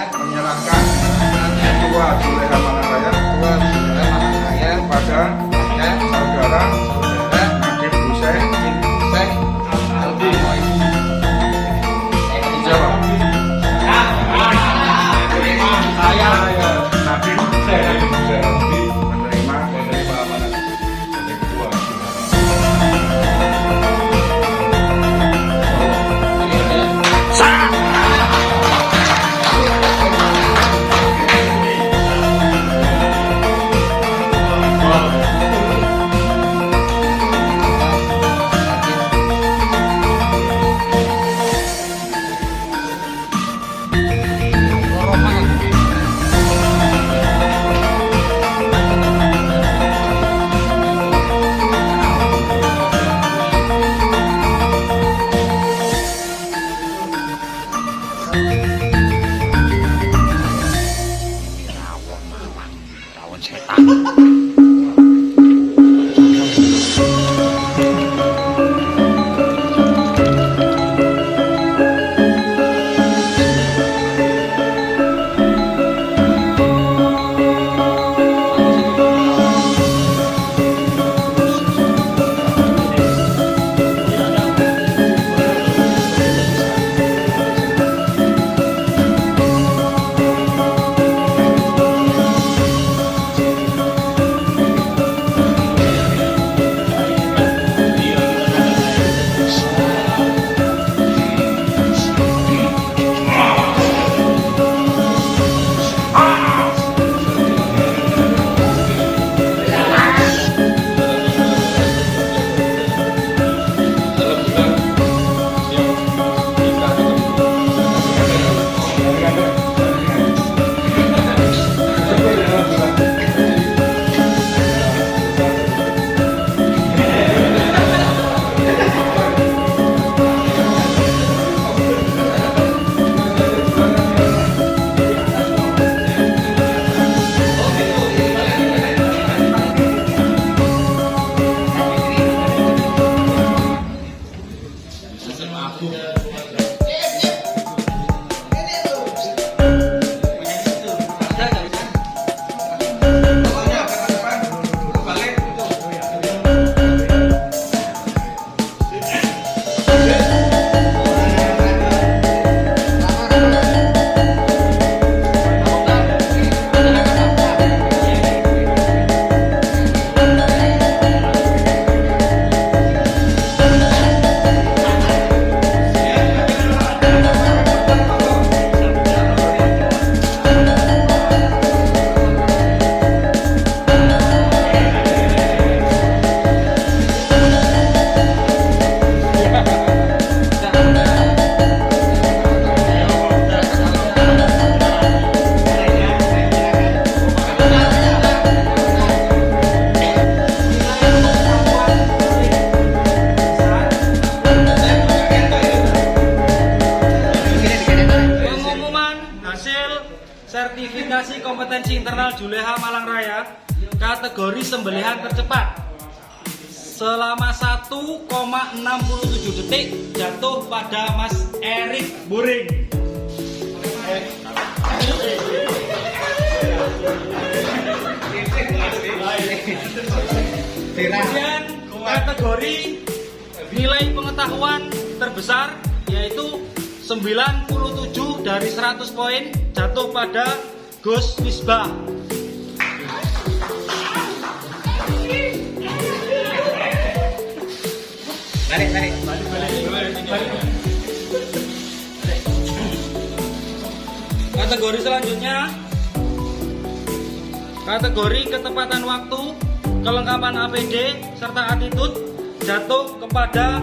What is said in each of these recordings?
Menyerahkan Ketua Juleha Malangraya kepada saudara Nadiem Hussein Aldi. Jawab. Saya Nadiem Hussein Aldi menerima amanat dari Ketua. Rawon setan. Sertifikasi kompetensi internal Juleha Malangraya kategori sembelihan tercepat. selama 1,67 detik jatuh pada Mas Erik Buring. Kemudian kategori nilai pengetahuan terbesar yaitu 97 dari 100 poin jatuh pada Gus Misbah. Balik. Kategori selanjutnya, kategori ketepatan waktu, kelengkapan APD serta attitude jatuh kepada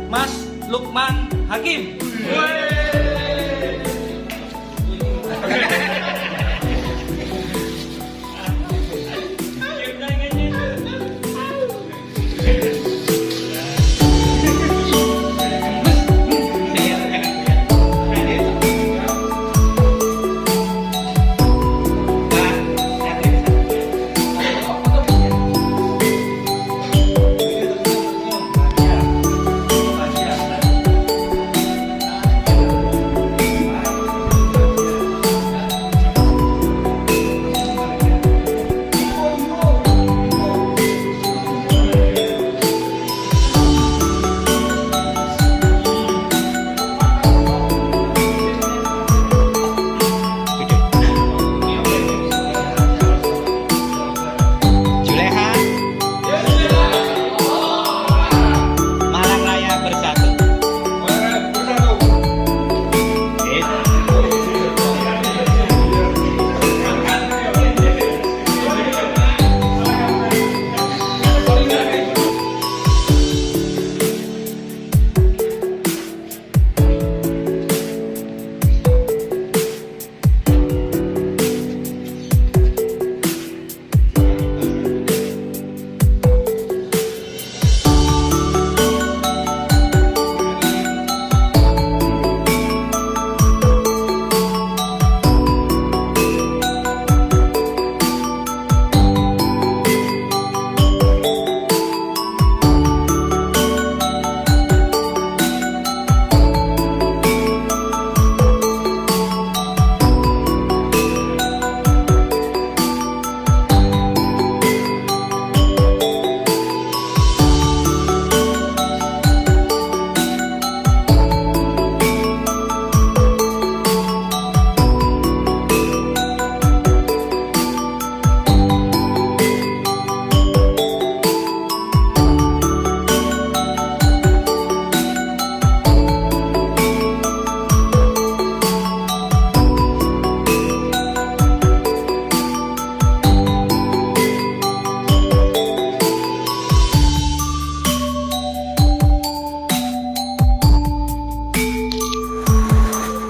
Mas Lukman Hakim.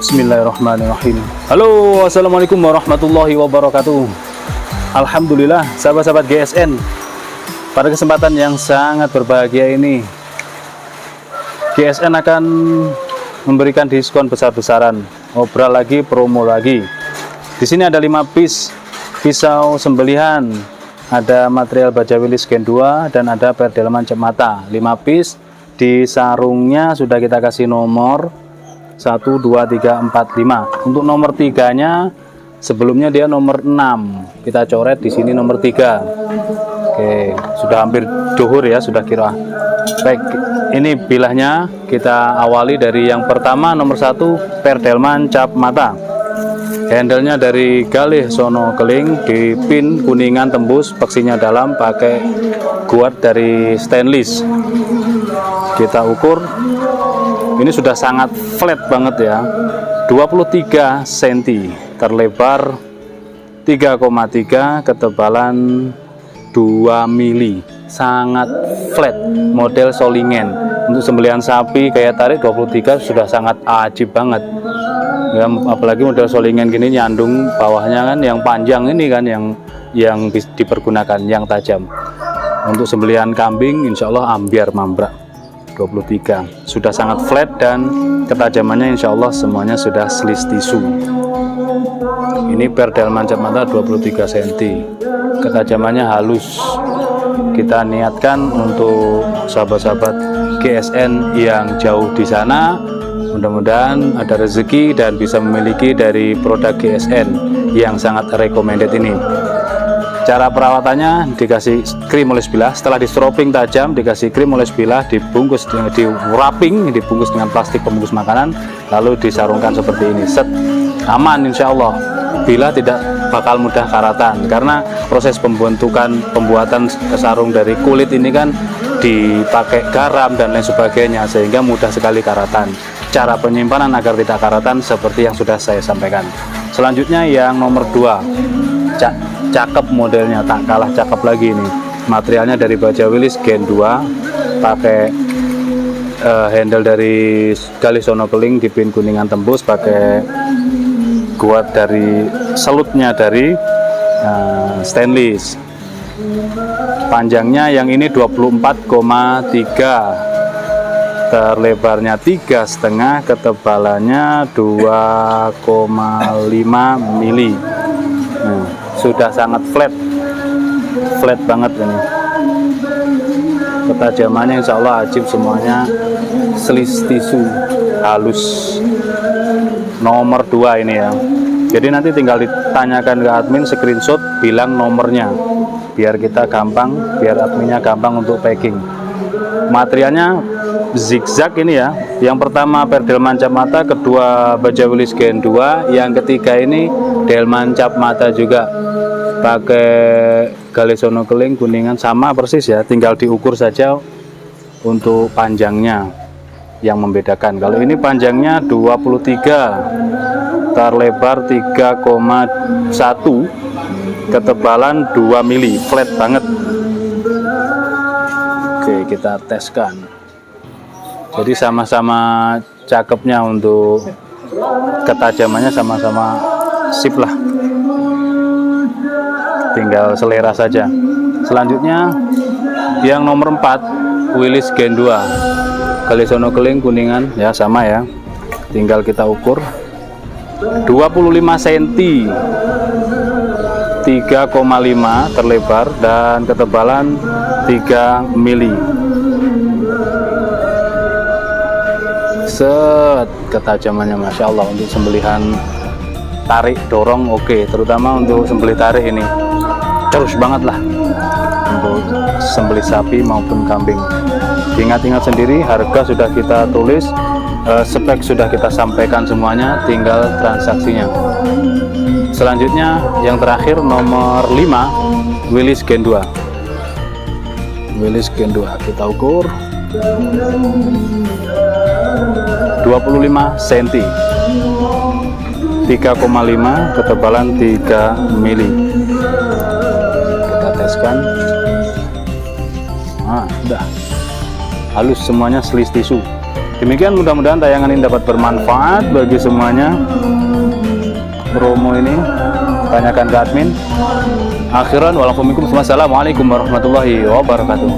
Bismillahirrahmanirrahim. Halo, assalamualaikum warahmatullahi wabarakatuh. Alhamdulillah, sahabat-sahabat GSN, pada kesempatan yang sangat berbahagia ini GSN akan memberikan diskon besar-besaran, obral lagi, promo lagi. Di sini ada 5 piece pisau sembelihan, ada material baja wilis Gen 2 dan ada perdelman cep mata. 5 piece, di sarungnya sudah kita kasih nomor 1, 2, 3, 4, 5. Untuk nomor 3-nya sebelumnya dia nomor 6. Kita coret di sini nomor 3. Oke, sudah hampir duhur ya, sudah kira. Baik, ini bilahnya kita awali dari yang pertama, nomor 1 perdelman cap mata. Handle-nya dari galih sono keling, dipin kuningan tembus, peksinya dalam, pakai guard dari stainless. Kita ukur. Ini sudah sangat flat banget ya, 23 cm, terlebar 3,3, ketebalan 2 mili, sangat flat, model solingen. Untuk sembelihan sapi kayak tarik 23 sudah sangat ajib banget ya, apalagi model solingen gini nyandung bawahnya kan yang panjang ini kan, yang dipergunakan yang tajam. Untuk sembelihan kambing insya Allah ambiar mambrak 23, sudah sangat flat dan ketajamannya insya Allah semuanya sudah slis tisu. Ini perdelman cap mata 23 cm, ketajamannya halus. kita niatkan untuk sahabat-sahabat GSN yang jauh di sana, mudah-mudahan ada rezeki dan bisa memiliki dari produk GSN yang sangat recommended ini. Cara perawatannya dikasih krim oleh bilah, setelah di stropping tajam dikasih krim oleh bilah, dibungkus, di wrapping, dibungkus dengan plastik pembungkus makanan, lalu disarungkan seperti ini. Set, aman insya Allah. Bilah tidak bakal mudah karatan karena proses pembuatan sarung dari kulit ini kan dipakai garam dan lain sebagainya sehingga mudah sekali karatan. Cara penyimpanan agar tidak karatan seperti yang sudah saya sampaikan. Selanjutnya yang nomor 2. Cakep modelnya, tak kalah cakep lagi ini. Materialnya dari baja Willis Gen 2, pakai handle dari Gali Sonokeling di pin kuningan tembus, pakai guat dari selutnya dari stainless. Panjangnya yang ini 24,3, terlebarnya 3,5, ketebalannya 2,5 mili. Sudah sangat flat banget ini. Ketajamannya insya Allah ajib, semuanya slis tisu halus. Nomor 2 ini ya. Jadi nanti tinggal ditanyakan ke admin, screenshot, bilang nomornya biar kita gampang, biar adminnya gampang untuk packing. Materialnya zigzag ini ya. Yang pertama perdelman cap mata, kedua baja Willis Gen 2, yang ketiga ini delman cap mata juga, pakai Gali Sonokeling kuningan, sama persis ya, tinggal diukur saja untuk panjangnya yang membedakan. Kalau ini panjangnya 23, terlebar 3,1, ketebalan 2 mili, flat banget. Oke, kita teskan. Jadi sama-sama cakepnya, untuk ketajamannya sama-sama sip lah, tinggal selera saja. Selanjutnya yang nomor 4 Willis Gen 2 Gali Sonokeling kuningan ya, sama ya, tinggal kita ukur 25 cm, 3,5 terlebar dan ketebalan 3 mili. Set, ketajamannya Masya Allah. Untuk sembelihan tarik dorong oke, terutama untuk sembelih tarik ini terus banget lah, untuk sembelih sapi maupun kambing. Ingat-ingat sendiri, harga sudah kita tulis, spek sudah kita sampaikan semuanya, tinggal transaksinya. Selanjutnya yang terakhir nomor 5 Willis Gen 2. Willis Gen 2 kita ukur 25 cm, 3,5, ketebalan 3 mili. Kita teskan. Udah halus semuanya, slis tisu. Demikian, mudah-mudahan tayangan ini dapat bermanfaat bagi semuanya. Promo ini tanyakan ke admin. Akhiran walaupun assalamualaikum warahmatullahi wabarakatuh.